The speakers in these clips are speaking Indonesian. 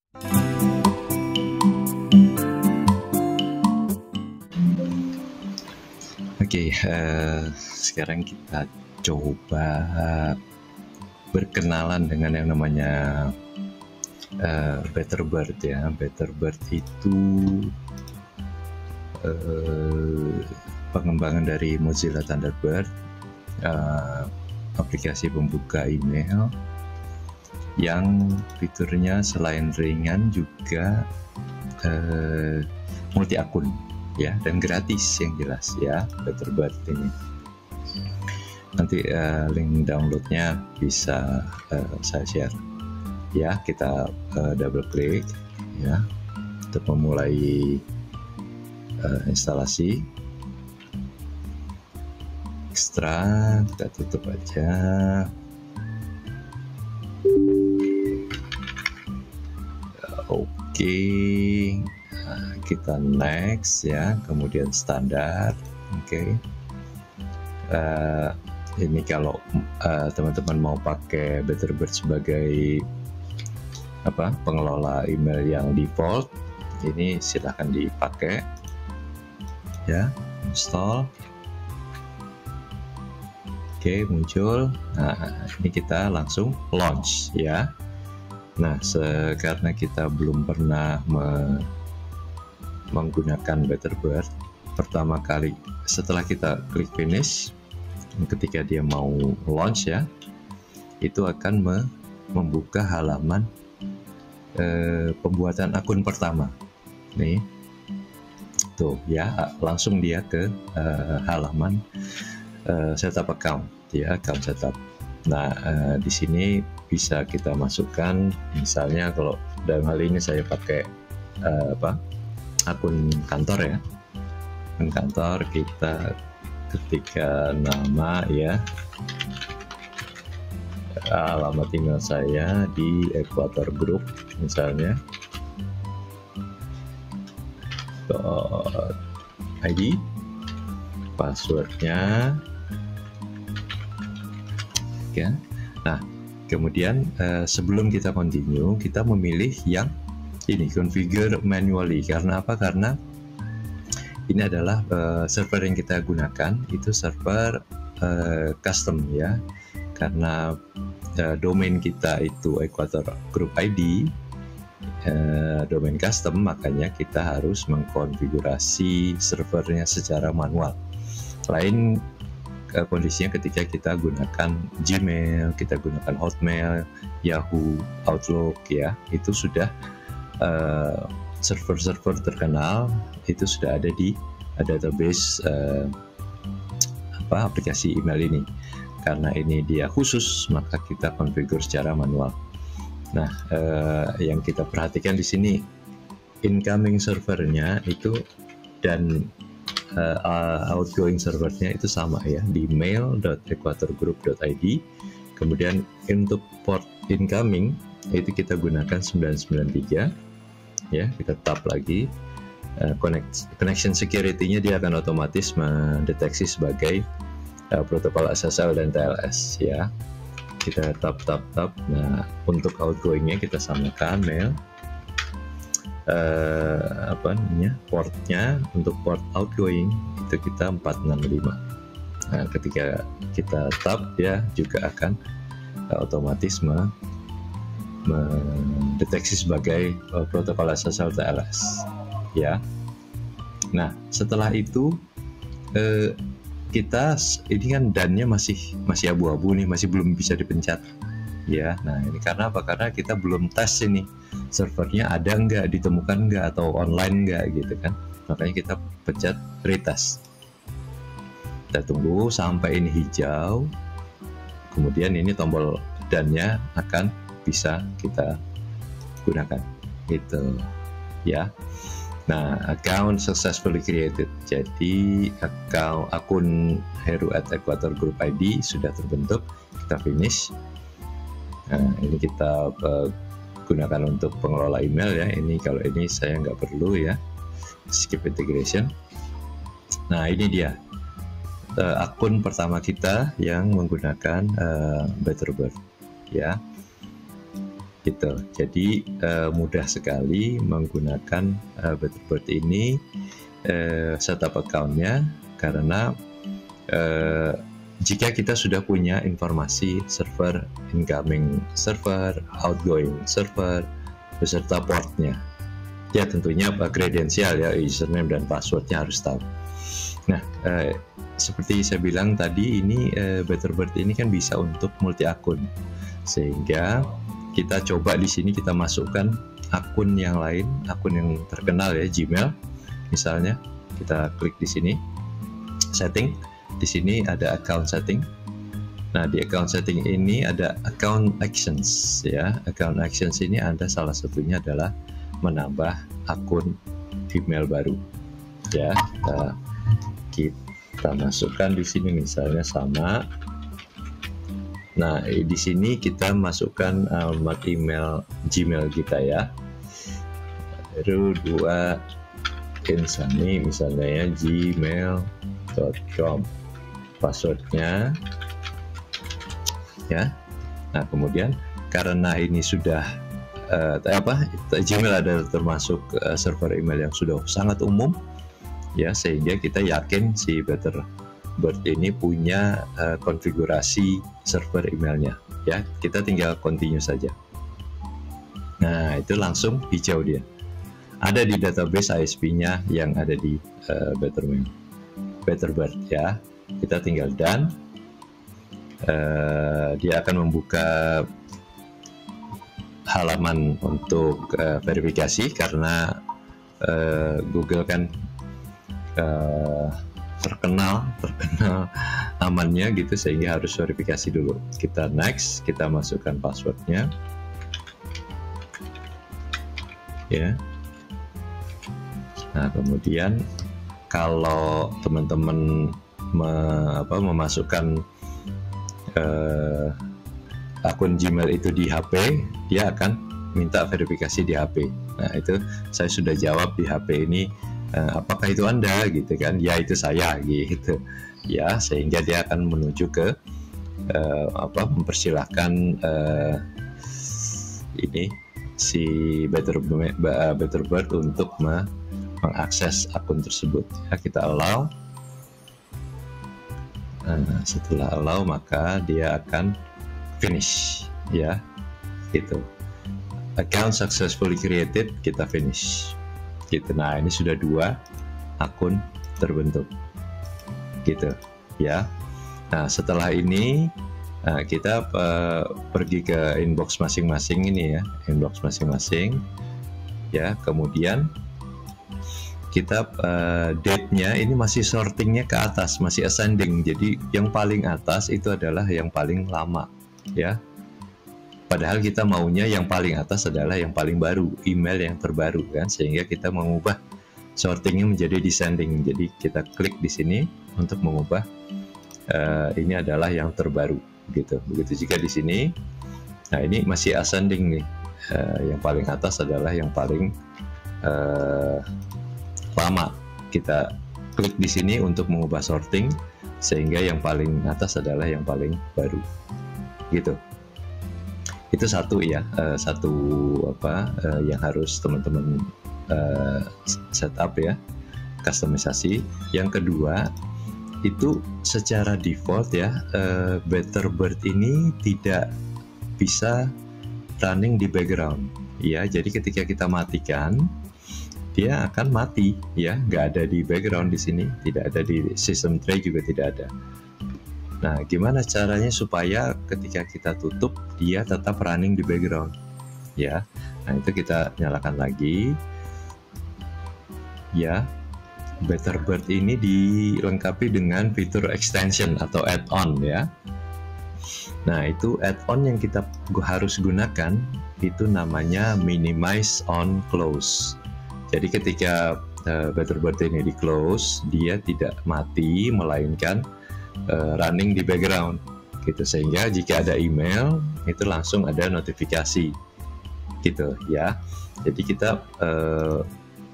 Oke, sekarang kita coba berkenalan dengan yang namanya Betterbird ya. Betterbird itu pengembangan dari Mozilla Thunderbird, aplikasi pembuka email yang fiturnya selain ringan juga multi akun ya, dan gratis yang jelas ya, Betterbird ini. Nanti link downloadnya bisa saya share ya. Kita double klik ya untuk memulai instalasi. Ekstrak, kita tutup aja. Oke, kita next ya, kemudian standar. Oke. Ini kalau teman-teman mau pakai Betterbird sebagai pengelola email yang default, ini silahkan dipakai ya. Install. Oke, muncul. Nah, ini kita langsung launch ya. Nah, karena kita belum pernah menggunakan Betterbird, pertama kali setelah kita klik finish, ketika dia mau launch ya, itu akan membuka halaman pembuatan akun pertama. Nih, tuh ya, langsung dia ke halaman setup account ya, account setup. Nah, di sini bisa kita masukkan, misalnya kalau dalam hal ini saya pakai akun kantor ya. Akun kantor, kita ketika nama ya, alamat email saya di Equator Group misalnya .id, passwordnya ya. Nah, kemudian sebelum kita continue, kita memilih yang ini, configure manually. Karena apa? Karena ini adalah server yang kita gunakan itu server custom ya. Karena domain kita itu Equator Group ID, domain custom, makanya kita harus mengkonfigurasi servernya secara manual. Lain kondisinya ketika kita gunakan Gmail, kita gunakan Hotmail, Yahoo, Outlook ya, itu sudah server-server terkenal itu sudah ada di database aplikasi email ini. Karena ini dia khusus, maka kita konfigur secara manual. Nah, yang kita perhatikan di sini incoming servernya itu dan outgoing servernya itu sama ya, di mail.equatorgroup.id. Kemudian untuk port incoming itu kita gunakan 993 ya. Kita tap lagi, connection security-nya dia akan otomatis mendeteksi sebagai protokol SSL dan TLS ya. Kita tap. Nah, untuk outgoing-nya kita samakan mail. Portnya untuk port outgoing itu kita 465. Nah, ketika kita tap, dia juga akan otomatis mendeteksi sebagai protokol SSL TLS ya. Nah, setelah itu kita ini kan dan-nya masih abu-abu nih, masih belum bisa dipencet ya. Nah, ini karena apa? Karena kita belum tes ini servernya ada nggak, ditemukan nggak, atau online nggak gitu kan. Makanya kita pencet retest. Kita tunggu sampai ini hijau, kemudian ini tombol dan-nya akan bisa kita gunakan gitu ya. Nah, account successfully created. Jadi akun Heru@equatorgroup.id sudah terbentuk. Kita finish. Nah, ini kita gunakan untuk pengelola email ya. Ini kalau ini saya nggak perlu ya. Skip integration. Nah, ini dia akun pertama kita yang menggunakan Betterbird ya. gitu. Jadi mudah sekali menggunakan Betterbird ini, setup account-nya, karena jika kita sudah punya informasi server, incoming server, outgoing server, beserta portnya, ya tentunya kredensial ya, username dan passwordnya harus tahu. Nah, seperti saya bilang tadi, ini Betterbird ini kan bisa untuk multi akun, sehingga kita coba di sini kita masukkan akun yang lain, akun yang terkenal ya, Gmail misalnya. Kita klik di sini, setting. Di sini ada account setting. Nah, di account setting ini ada account actions ya. Account actions ini ada salah satunya adalah menambah akun email baru ya. Kita masukkan di sini misalnya sama. Nah, di sini kita masukkan alamat email Gmail kita ya. Baru 2 Insani misalnya ya, gmail.com, passwordnya ya. Nah, kemudian karena ini sudah Gmail ada termasuk server email yang sudah sangat umum ya, sehingga kita yakin si Betterbird ini punya konfigurasi server emailnya ya. Kita tinggal continue saja. Nah, itu langsung hijau dia, ada di database ISP-nya yang ada di Betterbird ya. Kita tinggal done. Dia akan membuka halaman untuk verifikasi, karena Google kan terkenal amannya gitu, sehingga harus verifikasi dulu. Kita next, kita masukkan passwordnya ya. Nah, kemudian kalau teman-teman memasukkan akun Gmail itu di HP, dia akan minta verifikasi di HP. Nah, itu saya sudah jawab di HP ini, apakah itu Anda gitu kan? Ya, itu saya gitu ya, sehingga dia akan menuju ke mempersilahkan ini si Betterbird untuk mengakses akun tersebut ya. Kita allow. Setelah allow, maka dia akan finish ya, gitu. Account successfully created, kita finish gitu. Nah, ini sudah 2 akun terbentuk gitu ya. Nah, setelah ini kita pergi ke inbox masing-masing ini ya, inbox masing-masing ya. Kemudian kita date-nya ini masih sortingnya ke atas, masih ascending. Jadi yang paling atas itu adalah yang paling lama ya. Padahal kita maunya yang paling atas adalah yang paling baru, email yang terbaru kan, sehingga kita mengubah sortingnya menjadi descending. Jadi kita klik di sini untuk mengubah ini adalah yang terbaru gitu. Begitu juga di sini. Nah, ini masih ascending nih. Yang paling atas adalah yang paling lama. Kita klik di sini untuk mengubah sorting, sehingga yang paling atas adalah yang paling baru gitu. Itu satu ya, yang harus teman-teman setup ya, customisasi. Yang kedua, itu secara default ya, Betterbird ini tidak bisa running di background ya. Jadi ketika kita matikan, dia akan mati ya, nggak ada di background di sini, tidak ada di system tray juga tidak ada. Nah, gimana caranya supaya ketika kita tutup dia tetap running di background ya? Nah, itu kita nyalakan lagi ya. Betterbird ini dilengkapi dengan fitur extension atau add-on ya. Nah, itu add-on yang kita harus gunakan itu namanya minimize on close. Jadi ketika Betterbird ini di close, dia tidak mati, melainkan running di background gitu, sehingga jika ada email itu langsung ada notifikasi gitu ya. Jadi kita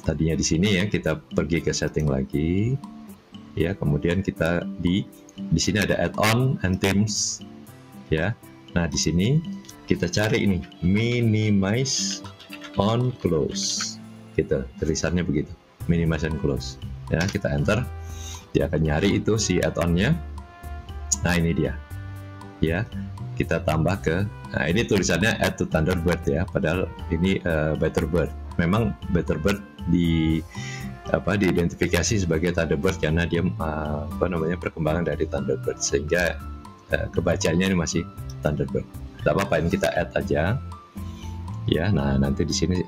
tadinya di sini ya, kita pergi ke setting lagi ya, kemudian kita di sini ada add-on and themes ya. Nah, di sini kita cari ini minimize on close gitu, tulisannya begitu, minimize on close ya. Kita enter, dia akan nyari itu si add-onnya. Nah ini dia ya, kita tambah ke, nah ini tulisannya add to Thunderbird ya, padahal ini Betterbird. Memang Betterbird diidentifikasi sebagai Thunderbird karena dia perkembangan dari Thunderbird, sehingga kebacanya ini masih Thunderbird. Tidak apa-apa, ini kita add aja ya. Nah nanti di sini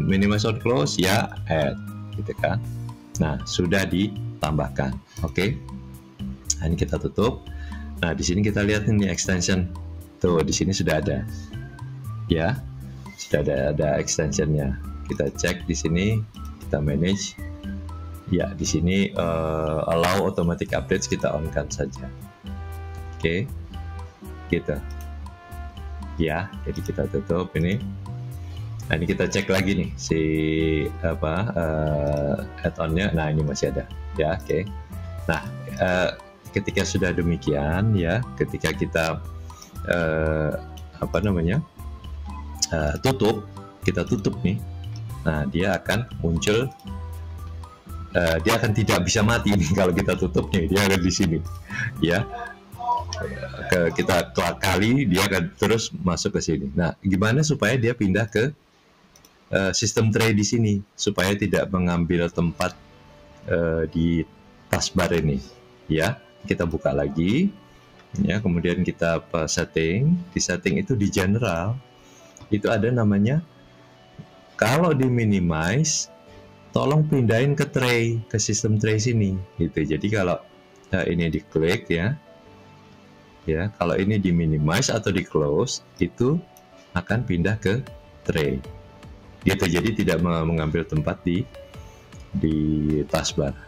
minimize on close ya, add gitu kan. Nah sudah ditambahkan. Oke. Nah ini kita tutup. Nah di sini kita lihat ini extension tuh, di sini sudah ada ya, sudah ada extensionnya. Kita cek di sini, kita manage ya. Di sini allow automatic updates kita on kan saja. Oke gitu ya. Jadi kita tutup ini. Nah ini kita cek lagi nih si add-onnya. Nah ini masih ada ya. Oke. Nah ketika sudah demikian ya, ketika kita kita tutup nih, nah dia akan muncul, dia akan tidak bisa mati nih kalau kita tutup nih, dia akan di sini ya. Kita kali dia akan terus masuk ke sini. Nah gimana supaya dia pindah ke sistem tray di sini supaya tidak mengambil tempat di taskbar ini ya. Kita buka lagi ya, kemudian kita setting. Di setting itu di general itu ada namanya, kalau di minimize tolong pindahin ke tray, ke sistem tray sini gitu. Jadi kalau ini diklik ya, kalau ini di minimize atau di close itu akan pindah ke tray gitu. Jadi tidak mengambil tempat di taskbar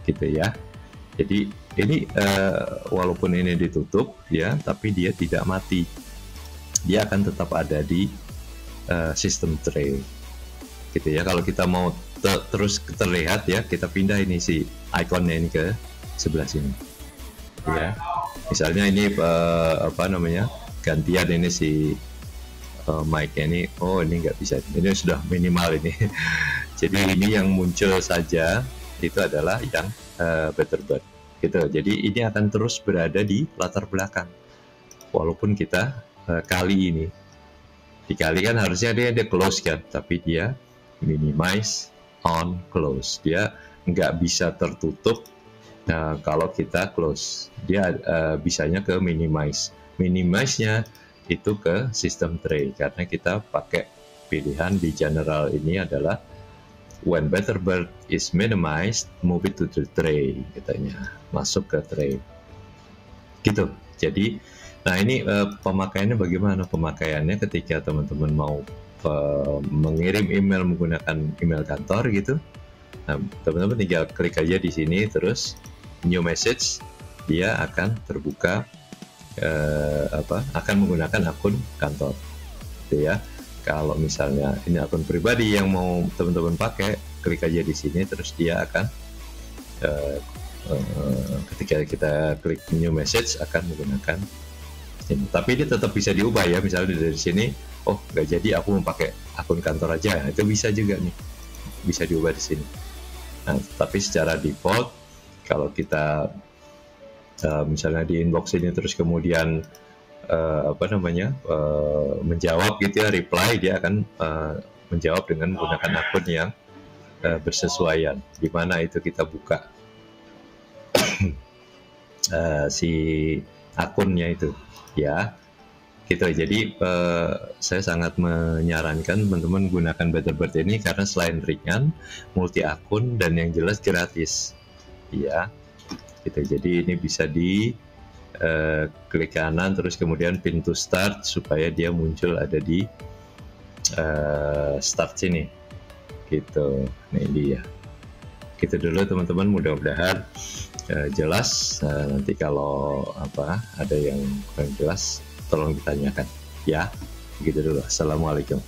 gitu ya. Jadi ini walaupun ini ditutup ya, tapi dia tidak mati, dia akan tetap ada di sistem tray gitu ya. Kalau kita mau terus terlihat ya, kita pindah ini si ikonnya ini ke sebelah sini ya. Misalnya ini gantian ini si mic-nya ini, oh ini nggak bisa, ini sudah minimal ini. Jadi ini yang muncul saja itu adalah yang Betterbird gitu. Jadi ini akan terus berada di latar belakang walaupun kita kali ini dikali kan, harusnya dia close kan, tapi dia minimize on close, dia nggak bisa tertutup. Nah, kalau kita close, dia bisanya ke minimize. Minimize-nya itu ke sistem tray, karena kita pakai pilihan di general ini adalah when Betterbird is minimized, move it to the tray, katanya, masuk ke tray. Gitu. Jadi, nah ini pemakaiannya bagaimana? Pemakaiannya ketika teman-teman mau mengirim email menggunakan email kantor gitu. Nah, teman-teman tinggal klik aja di sini, terus new message, dia akan terbuka akan menggunakan akun kantor gitu ya. Kalau misalnya ini akun pribadi yang mau teman-teman pakai, klik aja di sini, terus dia akan ketika kita klik new message akan menggunakan ini. Tapi dia tetap bisa diubah ya, misalnya dari sini, oh nggak jadi, aku mau pakai akun kantor aja, itu bisa juga nih, bisa diubah di sini. Nah, tapi secara default kalau kita misalnya di inbox ini terus kemudian menjawab gitu ya, reply, dia akan menjawab dengan menggunakan akun yang bersesuaian, di mana itu kita buka si akunnya itu ya gitu. Jadi saya sangat menyarankan teman-teman gunakan Betterbird ini karena selain ringan, multi akun, dan yang jelas gratis ya gitu. Jadi ini bisa di klik kanan terus kemudian pintu start supaya dia muncul ada di start sini gitu. Nah ini dia gitu dulu teman-teman, mudah-mudahan jelas. Nanti kalau ada yang kurang jelas tolong ditanyakan ya. Begitu dulu. Assalamualaikum.